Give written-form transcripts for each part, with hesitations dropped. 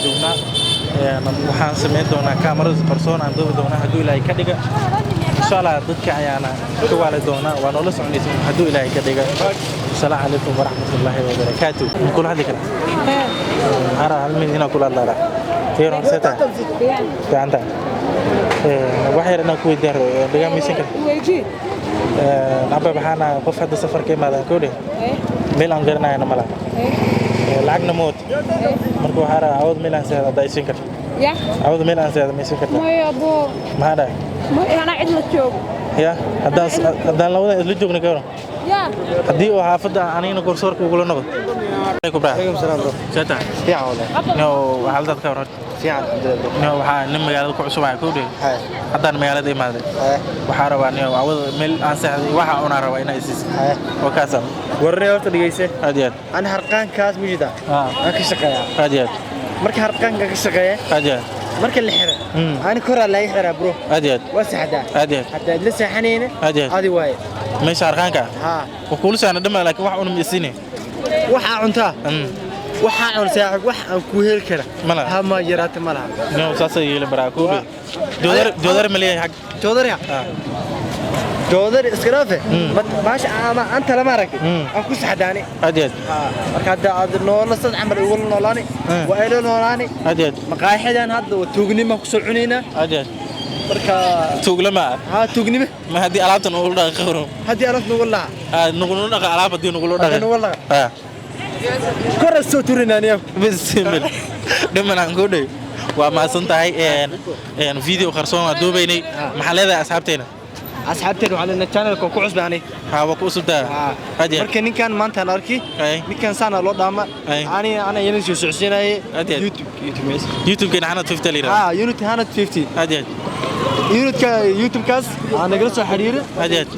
joogna waxaan sameyn doonaa kamarada barsoon aan duubi doonaa hadduu ilaahay ka dhiga insha Allah dadka ayaana ka waali doonaa waa noola soconaysa hadduu ilaahay ka dhiga السلام عليكم ورحمة الله وبركاته كل هذه كلام أنا علمي هنا كل هذا في نور ستا في عندك وحير أنا كوي دار بيجا ميسكر أبى بحنا قف هذا السفر كم هذا كله ميلان غيرنا أنا ملا لعقنا موت مركو حارة عود ميلان سهل ده يسكر يا عود ميلان سهل ما يسكر ما يا أبو ما هذا ما أنا عندنا شوق يا هذا لو ده اللي جونا كورا haddii uu xaafada anina gorsoorka ugu noqdo عليكم السلام ستا في عوله نو حالتك ka waran fiican no waxa nin magaalada ku cusub ay ku dhig haddana magaalada imaade waxa rabaa inuu awad meel aan saxday waxa una rabaa inay is oo kaasam warrey horta dhigeyse hadiyad aan harqaankaas mujida aan ka shaqeeyaa hadiyad marka harqaanka ka shaqeeyaa hadiyad marka la xiro aan kor la xiro bro hadiyad wasaxda hadiyad hatta la saxanayna hadi waay meesha harqaanka وكل سنة دم لكن واحد من السنين واحد عنتا واحد عن ساعة واحد كوهيل كذا ملا هم جرات ملا نو ساسة يلا براكوبي جودر مليان حق جودر يا جودر إسكرافة باش أنت لما ركب أكو سحداني أديت أكاد نور نصد عمر يقول نولاني وإله نولاني أديت مقاي حدان هذا وتوجني ما كسرعنينا أديت marka tuugla ma tuugnime ma hadii alaabtan ugu dhaqo hadii alaabtan ugu la nuqul dhaqo alaabadii nuqul dhaqo karasto turinaniya bismil dhiman goday waa ma santahay video qarsoon duubaynay maxalada asxaabteena waxaa lena channelka ku cusbaanay waa ku cusubtaa hadii marka ninkan maanta aan arki ninkan sana loo dhaama ana yana soo socodsiinay YouTube kana 150 lira unit 150 hadii YouTube kaas aan naga soo xiriirin hadiyad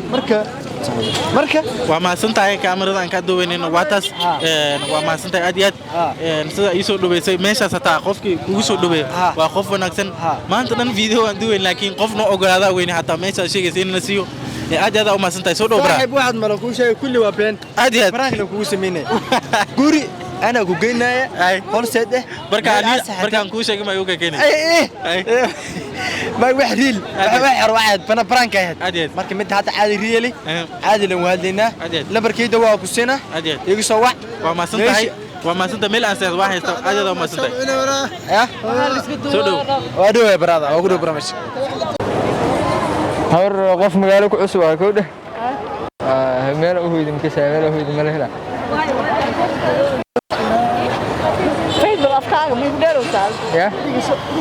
marka waa ma santahay kaamiradan ka duubaynayna waa taas waa ma santahay hadiyad sida ay soo dhaweysay meeshaas taa qofkii kugu soo dhaweey waa qof wanaagsan maanta dhan video aan duubayn laakiin qofna ogolaada weyn hatta meesha sheegaysa in la siiyo hadiyad oo ma santahay soo dhowbra saaxiib waxaad ma ku sheegay kulli waa been hadiyad maraan kugu sameeyay guri أنا كوجينا هون سيده بركان كوشة كم يوجا كيني ما واحد واحد فأنا برانك هاد مركب مت هذا عادي ريالي عادي لو هادينا لا بركي دوا كوسينا يجي سوا وما سنت ميل أنسى واحد هذا ده ما سنت يا سودو وادو يا برادة أقول برامج هور قف مقالك عسوا كوده ميل هو يدم كسر ميل هو يدم ماله هلا يا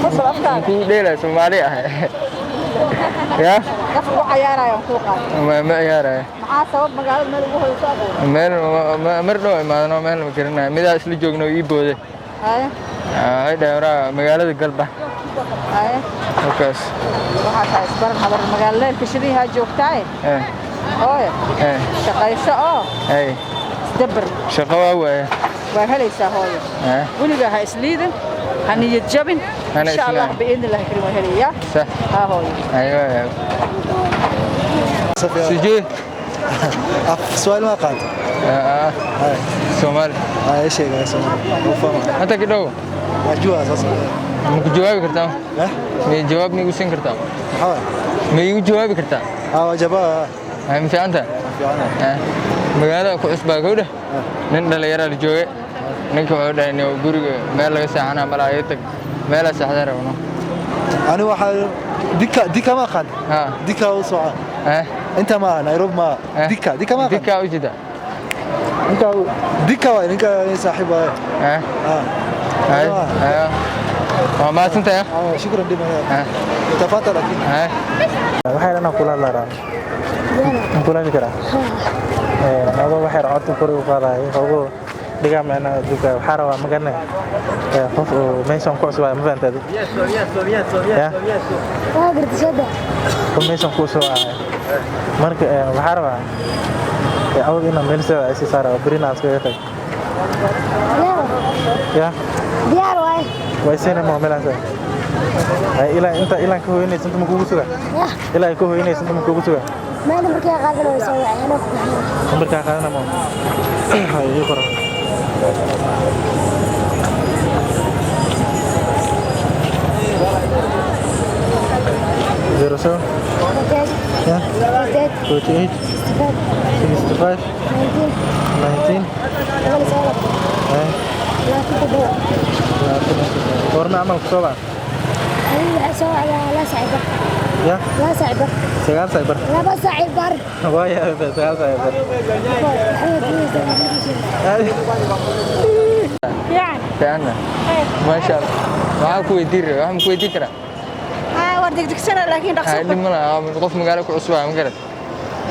فصل أفكار كوديلا سومالي يا كفوا عيارة يا فوقا ما عيارة مع سبب مقال مال وهو يصاب مال مرنو ما أنا مال مكرنا ميدا أصلي جوجنا يبوده هاي دورا مقالة القلبة هاي وكاس وحتى إسبار حضر مقال لين كشري هاي جوكتاي أوه شقاي شقة أي دبر شقة هو وهلا يسهوي ولي بها إسليدن هني يتجبن إن شاء الله بإذن الله كريم هلا يا صح هاي أيوة سجى سؤال ما قال سومال إيش هي سومال أنت كده جوا أساسا ممكن جواب كرتام مين جواب نيجوسين كرتام مين جواب كرتام جواب هم في أنت magaalada ku cusbaa gowdha nin dhalinyaro la joogay ninka wuxuu dhahay inuu guriga meel laga saxana malaayo tag meel saxda rabno ani waxa dika ma qad dika u soo inta ma Nairobi ma dika ma dika u jida inta dika waa ninka saaxiib waa ma santa shukran dima tafadhal waxay lana kula laraa kula fikra هذا واحد عطوا كوري وقاله هو دقام أنا دوكا حارة مكانه خوف ميسون كوسوا ما فهمت هذا يا قدرت شده ميسون كوسوا مرك حارة أول إنه ميلسا أسي صار برينا أسكت يا ديار واي ويسين ما ميلسا إلا أنت إلا كوهيني سنت مكوسوا إلا كوهيني سنت مكوسوا ما نمبرك يا قادر ويسوي أنا نمبرك يا قادر نمو هاي يقرأ 68 65 19 ورنا عمل كسوبة يا سيجار سايبر وايا سيجار سايبر فعلا ما شاء الله معاك ويدير waxaan ku weydiin karaa وردك دكسنا لكن hay رخصة dhimana qof magaalo ku cusub ma garad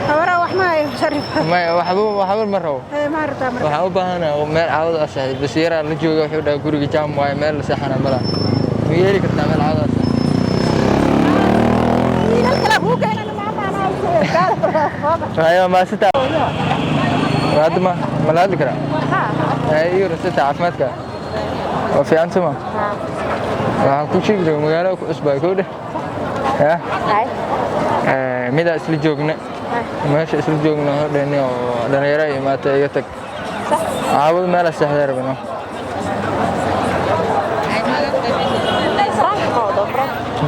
ورا وحما يشرف ma waxba ma rabo ما رتا waxaan u baahanahay meel caawad ah saxay bas yara la jooga wuxuu dhahay guriga jaam waay meel la saxana mala ma yeeli kartaa meel caawad ah الكلام هو قال انا ما ayo ma sita waadma ma la hadli karaa ayo sita caafimaadka waa fiican sama waxaan ku sheegay magaalo ku cusub ay koodhe mida isla joogna meesha isla joogna hodheeni oo dhalinyaro imaatay iga tag caawad meel saxday rabno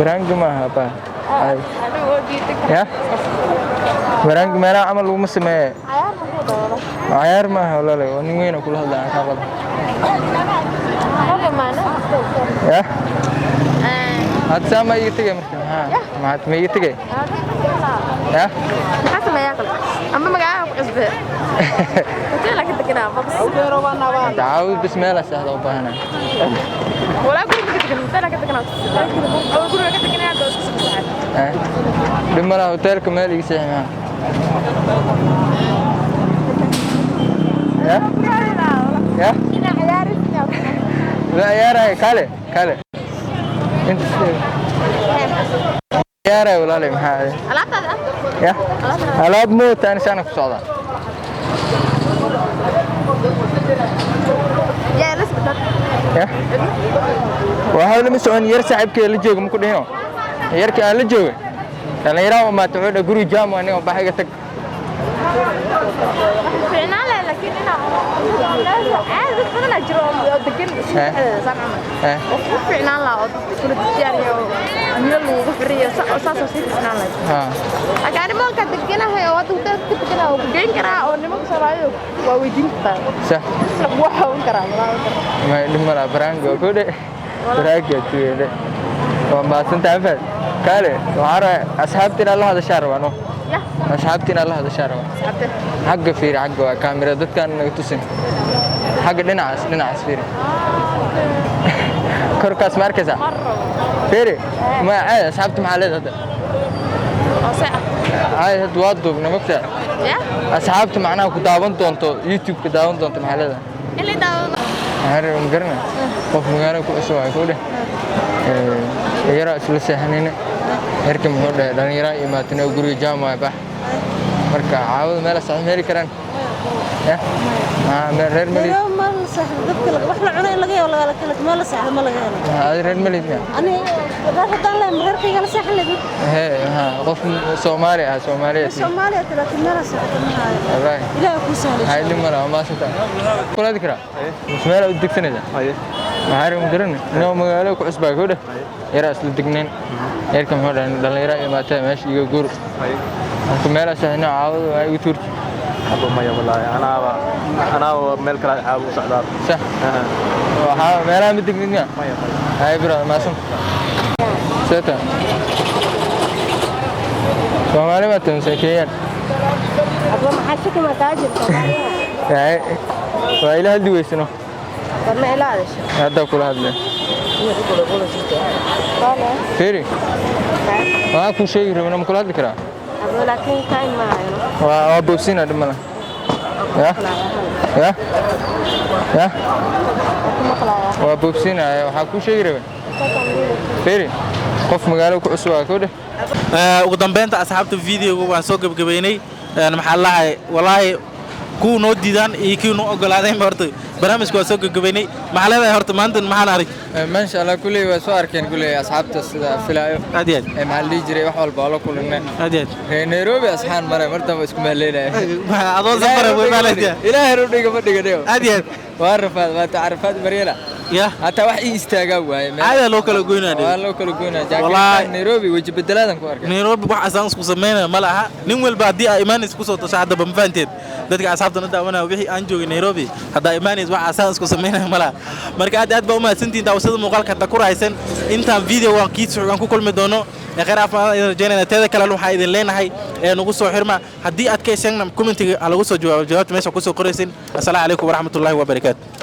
برانك ما هبا يا برانك ما أنا عمل ومسمى عيار ما ولا لا ونوين كل هذا عن كذا يا هذا سامع يتجي مركب ها ما هاد ما يتجي يا حسب ما ياكل اما ما قاعد قصبه قلت لك انت كده بس تعاود بسم الله سهل وبهنا ولا كنت قلت لك انت كده او كل لك انت كده لما لا هوتيل كمال يسمع يا يا لا يا راي كاله كاله انت يا راي ولا لي محل يا على موت انا سنه في السعوديه يا لسه يا وهذا مسؤول يرسع بك اللي جوج مكو دهنو يركي اللي جوج انا يراو ما تعود غري جام اني وباحي تك فعنا لكن انا عايز بدنا جروم دقن سامع فعنا لا كل تجاري ميل لو فريا اساسا سيدنا ها اغاني ما كان دقنا هي واد كتكنا وجين كرا او نمك سرايو وويدين تا صح waxaan karaa ما لما برانغو كده براك يا كده وما سنتعفت كاله وعرى اصحابتنا الله هذا شهر وانو أصحابتنا الله هذا شهر حق فير حق كاميرا دت كان توسن حق ديناس فير كركاس مركزة فيري ما عاد أصحابتي محلات هذا عاد توضب نمكتة أصحابتي معناه كداون تونتو يوتيوب كداون تونتو محلات اللي داون هذا مقرنا قف مقارنة كأسوأ كله يرى سلسة هنينا هركم هذا dan ira imatina guri jama bah marka caawad meel sax meeri karaan ya reer mali mal sax dadka wax la cunay laga yaabo laga kala meel sax ma laga yaabo reer mali ani hadan la reerkayga la sax leeyahay ha qof Soomaali ah Soomaaliya laakiin meel sax ma hayo wallahi ilaahay ku sahlo hay limara ma sita kula dikra meel u digsanayda maxaa mudaran inoo magaalo ku cusbaa go'da yara isla dignayn yarkan hodan dhalinyaro imaatay meesha iga guur marka meel saxna caawad ay u turti abo maya wallahi ana meel kala caawad u socdaa صح waxa meelaha mid digniga maya hay bro maasan seta Soomaali ma tansakeeyaan abo maxaa shaki ma taajir hay waa ilaahay duweysano ma ilaalish hadda kula hadlay فيري ما كل شيء ربنا مكل هذا كرا لكن كاين معايا وابوسينا دمنا يا يا يا وابوسينا وحكو شيء ربنا فيري قف مقالو كعسوا كده ugu dambeynta asxaabta video-ga waan soo gabagabeynay maxaa lahay wallahi ku noo diidan iyo ku noo ogolaadeen horta barnaamijku waa soo gabagabeynay maxaa leedahay horta maanta maxaan arag ما شاء الله كل وسو أركين كل أصحابته سدا فلايو أديت محلي جري وحول بالو كلنا أديت نيروبي أصحان مرة مرة بس كم الليلة أظن سفر أبوي مالك إلى هرودي كم بدي كده أديت وعرفات ما تعرفات بريلا يا حتى واحد يستاجا واي هذا لو كلا جوينا دي والله كلا جوينا والله نيروبي وجه بدلادن كوارك نيروبي wax asaan isku sameeyna malaha nin walba hadii ay imaan isku soo tasha hadda ban faanteed dadka asxaabtana daawana wixii aan joogay Nairobi hadda imaan wax asaan isku sameeyna malaha marka aad ba u mahadsantiin daawashada muuqaalka hadda ku raaysan intaan video waan kiis aan ku kulmi doono kharaaf jeenana teeda kale waxa idin leenahay ee nagu soo xirma hadii aad ka heshaan commentiga lagu soo jawaabto meesha ku soo qoraysin assalaamu alaykum wa rahmatullahi wa barakaatuh